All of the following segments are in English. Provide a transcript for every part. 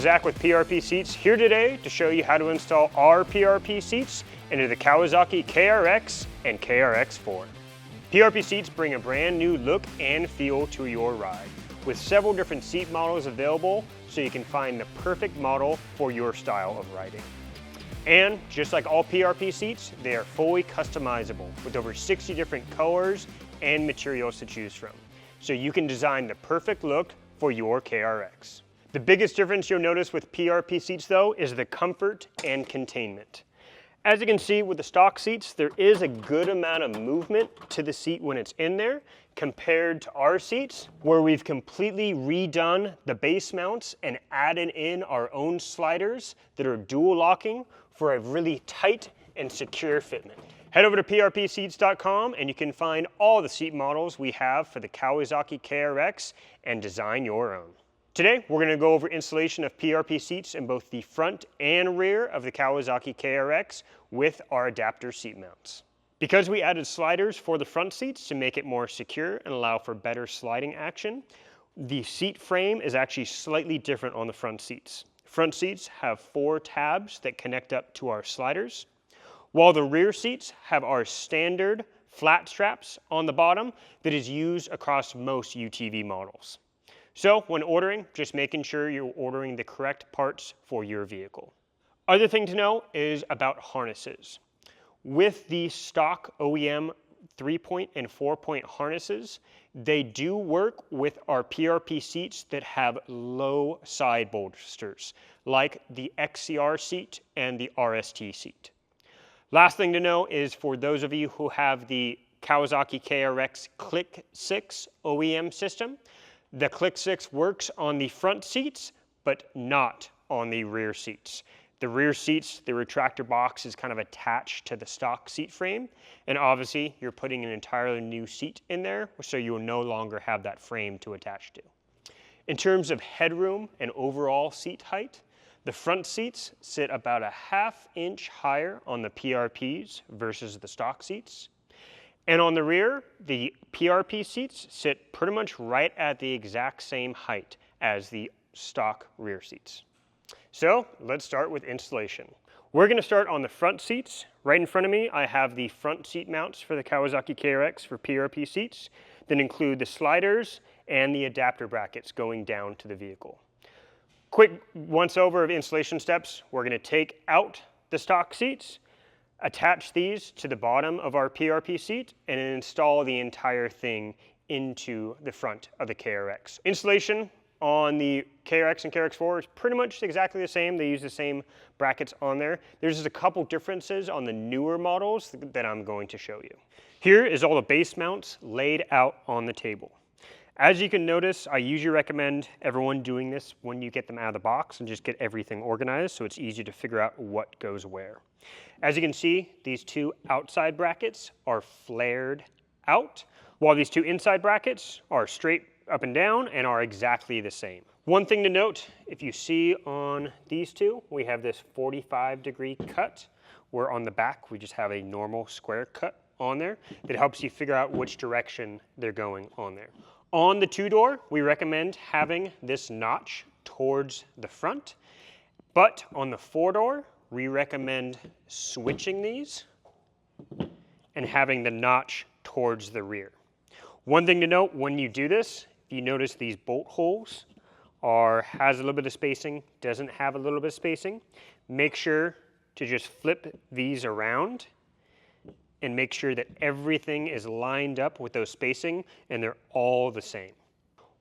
Zach with PRP Seats, here today to show you how to install our PRP seats into the Kawasaki KRX and KRX4. PRP seats bring a brand new look and feel to your ride, with several different seat models available so you can find the perfect model for your style of riding. And just like all PRP seats, they are fully customizable with over 60 different colors and materials to choose from, so you can design the perfect look for your KRX. The biggest difference you'll notice with PRP seats though is the comfort and containment. As you can see with the stock seats, there is a good amount of movement to the seat when it's in there compared to our seats, where we've completely redone the base mounts and added in our own sliders that are dual locking for a really tight and secure fitment. Head over to prpseats.com and you can find all the seat models we have for the Kawasaki KRX and design your own. Today, we're going to go over installation of PRP seats in both the front and rear of the Kawasaki KRX with our adapter seat mounts. Because we added sliders for the front seats to make it more secure and allow for better sliding action, the seat frame is actually slightly different on the front seats. Front seats have 4 tabs that connect up to our sliders, while the rear seats have our standard flat straps on the bottom that is used across most UTV models. So when ordering, just making sure you're ordering the correct parts for your vehicle. Other thing to know is about harnesses. With the stock OEM 3-point and 4-point harnesses, they do work with our PRP seats that have low side bolsters, like the XCR seat and the RST seat. Last thing to know is for those of you who have the Kawasaki KRX Click 6 OEM system, the Click 6 works on the front seats, but not on the rear seats. The rear seats, the retractor box is kind of attached to the stock seat frame, and obviously you're putting an entirely new seat in there, so you will no longer have that frame to attach to. In terms of headroom and overall seat height, the front seats sit about a ½ inch higher on the PRPs versus the stock seats. And on the rear, the PRP seats sit pretty much right at the exact same height as the stock rear seats. So let's start with installation. We're going to start on the front seats. Right in front of me, I have the front seat mounts for the Kawasaki KRX for PRP seats that include the sliders and the adapter brackets going down to the vehicle. Quick once over of installation steps. We're going to take out the stock seats, attach these to the bottom of our PRP seat, and install the entire thing into the front of the KRX. Installation on the KRX and KRX4 is pretty much exactly the same. They use the same brackets on there. There's just a couple differences on the newer models that I'm going to show you. Here is all the base mounts laid out on the table. As you can notice, I usually recommend everyone doing this when you get them out of the box and just get everything organized so it's easy to figure out what goes where. As you can see, these 2 outside brackets are flared out, while these 2 inside brackets are straight up and down and are exactly the same. One thing to note, if you see on these 2, we have this 45-degree cut, where on the back we just have a normal square cut on there that helps you figure out which direction they're going on there. On the 2-door, we recommend having this notch towards the front, but on the 4-door, we recommend switching these and having the notch towards the rear. One thing to note when you do this, if you notice these bolt holes has a little bit of spacing, doesn't have a little bit of spacing, make sure to just flip these around and make sure that everything is lined up with those spacing and they're all the same.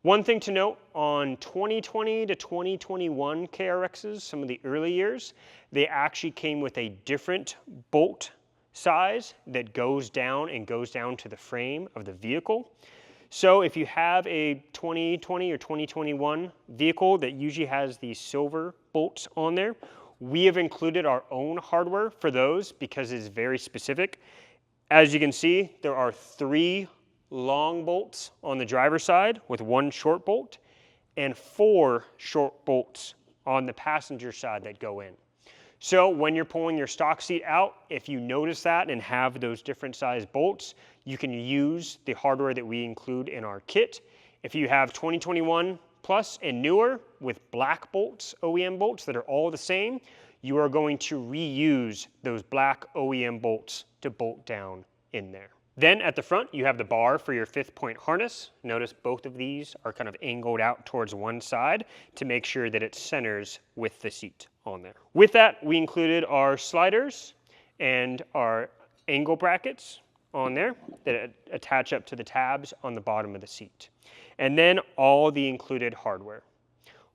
One thing to note on 2020 to 2021 KRXs, some of the early years, they actually came with a different bolt size that goes down to the frame of the vehicle. So if you have a 2020 or 2021 vehicle that usually has these silver bolts on there, we have included our own hardware for those because it's very specific. As you can see, there are 3 long bolts on the driver's side with 1 short bolt and 4 short bolts on the passenger side that go in. So when you're pulling your stock seat out, if you notice that and have those different size bolts, you can use the hardware that we include in our kit. If you have 2021 Plus, and newer, with black bolts, OEM bolts that are all the same, you are going to reuse those black OEM bolts to bolt down in there. Then at the front, you have the bar for your 5th-point harness. Notice both of these are kind of angled out towards one side to make sure that it centers with the seat on there. With that, we included our sliders and our angle brackets on there that attach up to the tabs on the bottom of the seat. And then all the included hardware.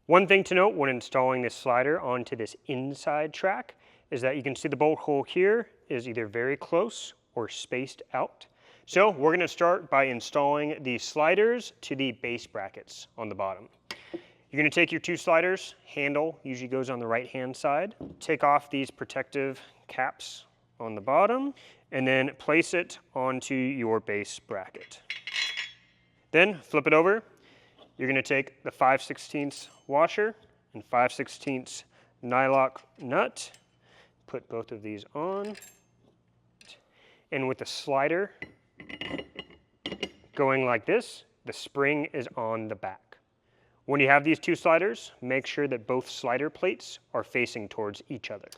One thing to note when installing this slider onto this inside track is that you can see the bolt hole here is either very close or spaced out. So we're going to start by installing the sliders to the base brackets on the bottom. You're going to take your 2 sliders, handle usually goes on the right hand side, take off these protective caps on the bottom, and then place it onto your base bracket. Then flip it over. You're going to take the 5/16 washer and 5/16 nylock nut, put both of these on, and with the slider going like this, the spring is on the back. When you have these 2 sliders, make sure that both slider plates are facing towards each other.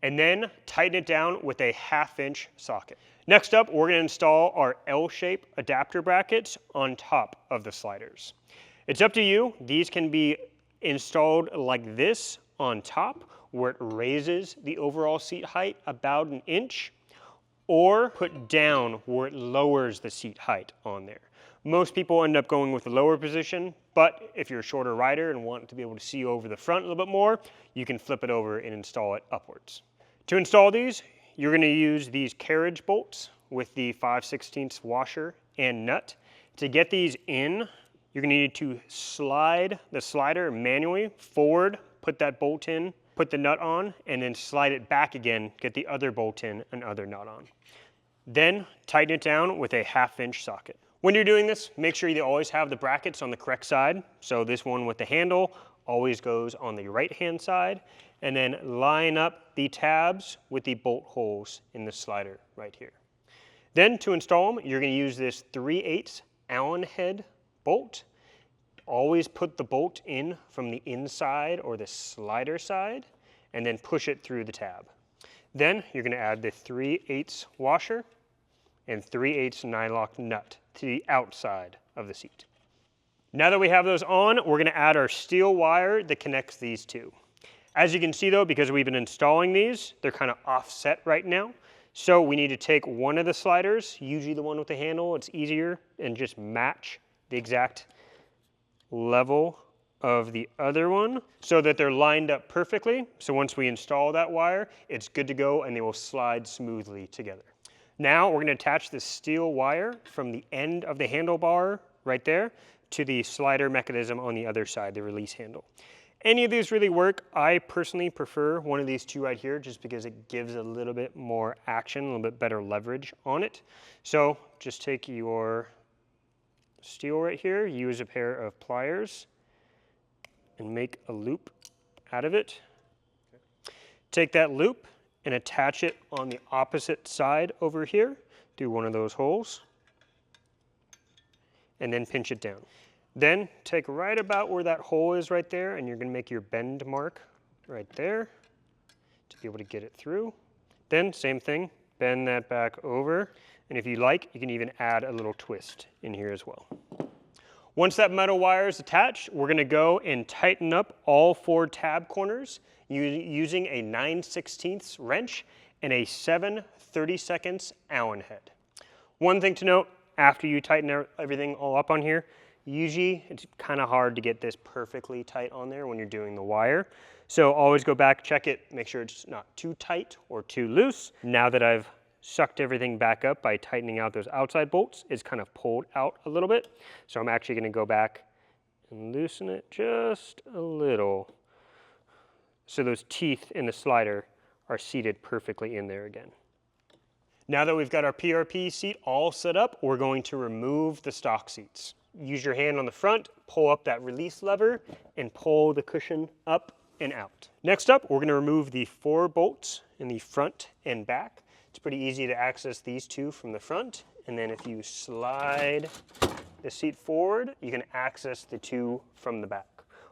And then tighten it down with a 1/2-inch socket. Next up, we're going to install our L-shape adapter brackets on top of the sliders. It's up to you. These can be installed like this on top, where it raises the overall seat height about 1 inch, or put down where it lowers the seat height on there. Most people end up going with the lower position, but if you're a shorter rider and want to be able to see over the front a little bit more, you can flip it over and install it upwards. To install these, you're going to use these carriage bolts with the 5/16 washer and nut. To get these in, you're going to need to slide the slider manually forward, put that bolt in, put the nut on, and then slide it back again, get the other bolt in and other nut on. Then tighten it down with a 1/2-inch socket. When you're doing this, make sure you always have the brackets on the correct side. So this one with the handle always goes on the right-hand side, and then line up the tabs with the bolt holes in the slider right here. Then to install them, you're going to use this 3/8 Allen head bolt. Always put the bolt in from the inside or the slider side, and then push it through the tab. Then you're going to add the 3/8 washer and 3/8 nylock nut to the outside of the seat. Now that we have those on, we're going to add our steel wire that connects these two. As you can see though, because we've been installing these, they're kind of offset right now. So we need to take one of the sliders, usually the one with the handle, it's easier, and just match the exact level of the other one so that they're lined up perfectly. So once we install that wire, it's good to go and they will slide smoothly together. Now we're going to attach this steel wire from the end of the handlebar right there to the slider mechanism on the other side, the release handle. Any of these really work. I personally prefer one of these 2 right here just because it gives a little bit more action, a little bit better leverage on it. So just take your steel right here, use a pair of pliers, and make a loop out of it. Okay. Take that loop and attach it on the opposite side over here through one of those holes, and then pinch it down. Then take right about where that hole is right there, and you're going to make your bend mark right there to be able to get it through. Then same thing, bend that back over, and if you like, you can even add a little twist in here as well. Once that metal wire is attached, we're going to go and tighten up all 4 tab corners using a 9/16 wrench and a 7/32 Allen head. One thing to note, after you tighten everything all up on here, usually it's kind of hard to get this perfectly tight on there when you're doing the wire. So always go back, check it, make sure it's not too tight or too loose. Now that I've sucked everything back up by tightening out those outside bolts, it's kind of pulled out a little bit. So I'm actually going to go back and loosen it just a little so those teeth in the slider are seated perfectly in there again. Now that we've got our PRP seat all set up, we're going to remove the stock seats. Use your hand on the front, pull up that release lever, and pull the cushion up and out. Next up, we're going to remove the 4 bolts in the front and back. It's pretty easy to access these 2 from the front, and then if you slide the seat forward, you can access the two from the back.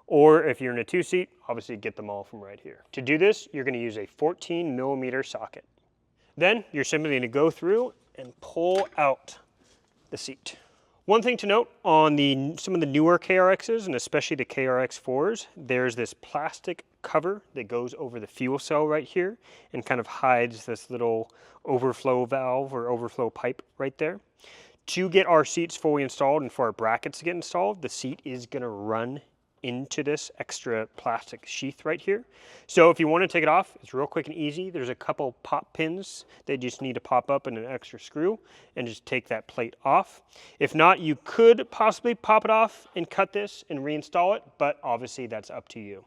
Or if you're in a two-seat, obviously get them all from right here. To do this, you're gonna use a 14mm socket. Then you're simply gonna go through and pull out the seat. One thing to note on some of the newer KRXs, and especially the KRX 4s, there's this plastic cover that goes over the fuel cell right here and kind of hides this little overflow valve or overflow pipe right there. To get our seats fully installed and for our brackets to get installed, the seat is gonna run into this extra plastic sheath right here. So if you want to take it off, it's real quick and easy. There's a couple pop pins they just need to pop up and an extra screw and just take that plate off. If not, you could possibly pop it off and cut this and reinstall it, but obviously that's up to you.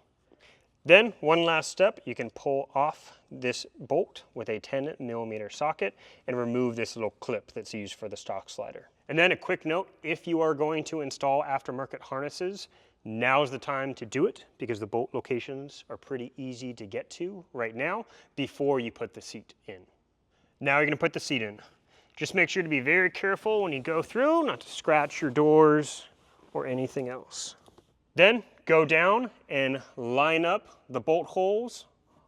Then one last step, you can pull off this bolt with a 10mm socket and remove this little clip that's used for the stock slider. And then a quick note, if you are going to install aftermarket harnesses, now's the time to do it because the bolt locations are pretty easy to get to right now before you put the seat in. Now you're going to put the seat in. Just make sure to be very careful when you go through, not to scratch your doors or anything else. Then go down and line up the bolt holes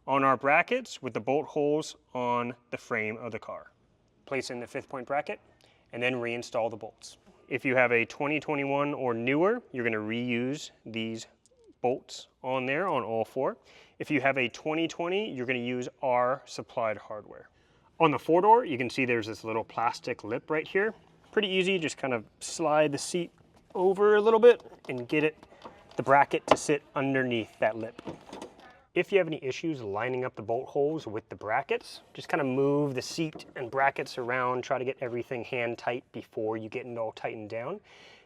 on our brackets with the bolt holes on the frame of the car. Place in the 5th-point bracket and then reinstall the bolts. If you have a 2021 or newer, you're going to reuse these bolts on there on all 4. If you have a 2020, you're going to use our supplied hardware. On the 4-door, you can see there's this little plastic lip right here. Pretty easy, just kind of slide the seat over a little bit and get the bracket to sit underneath that lip. If you have any issues lining up the bolt holes with the brackets, just kind of move the seat and brackets around, try to get everything hand tight before you get it all tightened down.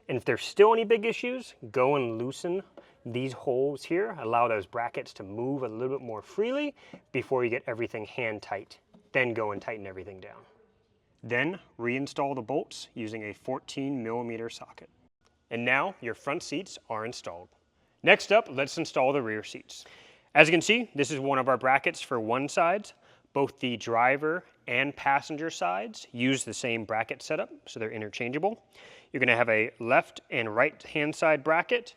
And if there's still any big issues, go and loosen these holes here, allow those brackets to move a little bit more freely before you get everything hand tight. Then go and tighten everything down. Then reinstall the bolts using a 14mm socket. And now your front seats are installed. Next up, let's install the rear seats. As you can see, this is one of our brackets for one side. Both the driver and passenger sides use the same bracket setup, so they're interchangeable. You're going to have a left and right hand side bracket,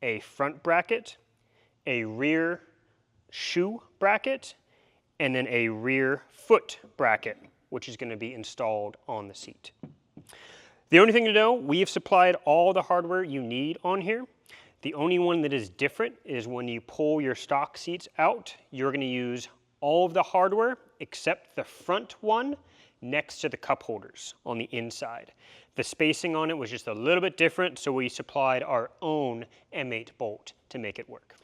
a front bracket, a rear shoe bracket, and then a rear foot bracket, which is going to be installed on the seat. The only thing to know, we have supplied all the hardware you need on here. The only one that is different is when you pull your stock seats out, you're going to use all of the hardware except the front one next to the cup holders on the inside. The spacing on it was just a little bit different, so we supplied our own M8 bolt to make it work.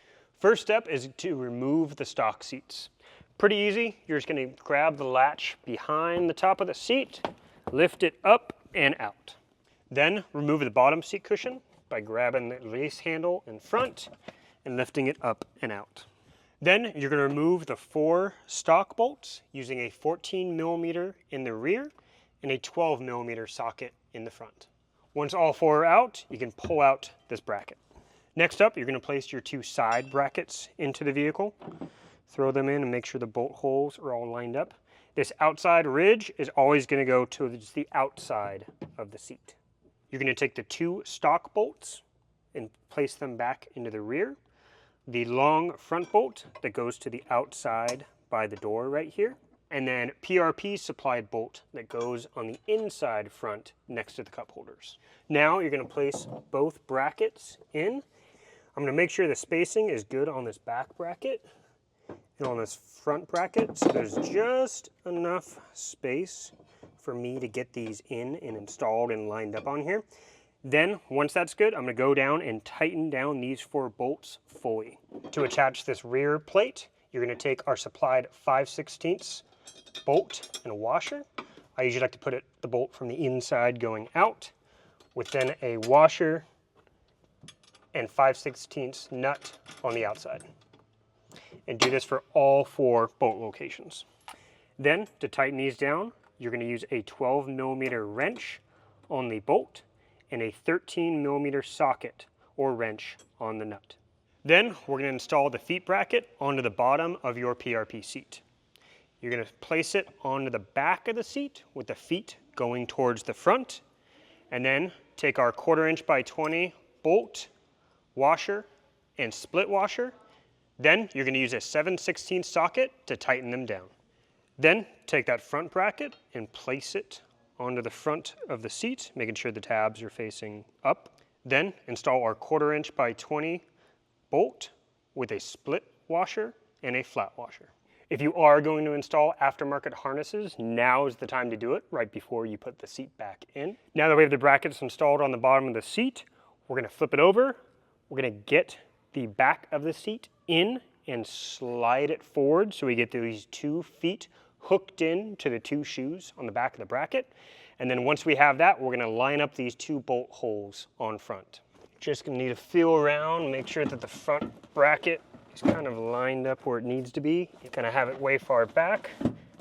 First step is to remove the stock seats. Pretty easy. You're just going to grab the latch behind the top of the seat, lift it up and out. Then remove the bottom seat cushion by grabbing the lace handle in front and lifting it up and out. Then you're going to remove the 4 stock bolts using a 14mm in the rear and a 12mm socket in the front. Once all 4 are out, you can pull out this bracket. Next up, you're going to place your 2 side brackets into the vehicle. Throw them in and make sure the bolt holes are all lined up. This outside ridge is always going to go to just the outside of the seat. You're going to take the 2 stock bolts and place them back into the rear. The long front bolt that goes to the outside by the door right here. And then PRP supplied bolt that goes on the inside front next to the cup holders. Now you're going to place both brackets in. I'm going to make sure the spacing is good on this back bracket and on this front bracket, so there's just enough space for me to get these in and installed and lined up on here. Then, once that's good, I'm going to go down and tighten down these 4 bolts fully. To attach this rear plate, you're going to take our supplied 5/16 bolt and a washer. I usually like to put the bolt from the inside going out, with then a washer and 5/16 nut on the outside. And do this for all 4 bolt locations. Then, to tighten these down, you're going to use a 12mm wrench on the bolt and a 13mm socket or wrench on the nut. Then we're going to install the feet bracket onto the bottom of your PRP seat. You're going to place it onto the back of the seat with the feet going towards the front, and then take our 1/4" by 20 bolt, washer, and split washer. Then you're going to use a 7/16 socket to tighten them down. Then take that front bracket and place it onto the front of the seat, making sure the tabs are facing up. Then install our 1/4" by 20 bolt with a split washer and a flat washer. If you are going to install aftermarket harnesses, now is the time to do it, right before you put the seat back in. Now that we have the brackets installed on the bottom of the seat, we're going to flip it over. We're going to get the back of the seat in and slide it forward so we get these 2 feet hooked in to the 2 shoes on the back of the bracket. And then once we have that, we're going to line up these 2 bolt holes on front. Just going to need to feel around, make sure that the front bracket is kind of lined up where it needs to be. You kind of have it way far back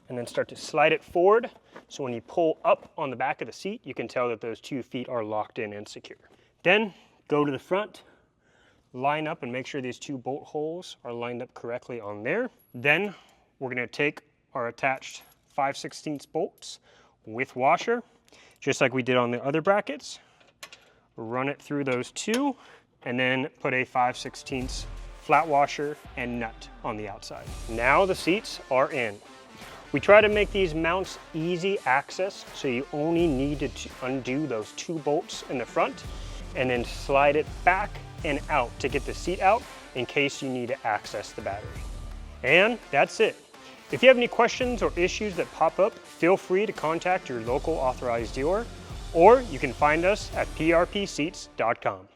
and then start to slide it forward. So when you pull up on the back of the seat, you can tell that those 2 feet are locked in and secure. Then go to the front, line up and make sure these 2 bolt holes are lined up correctly on there. Then we're going to take our attached 5/16 bolts with washer, just like we did on the other brackets. Run it through those 2, and then put a 5/16 flat washer and nut on the outside. Now the seats are in. We try to make these mounts easy access, so you only need to undo those 2 bolts in the front and then slide it back and out to get the seat out in case you need to access the battery. And that's it. If you have any questions or issues that pop up, feel free to contact your local authorized dealer, or you can find us at prpseats.com.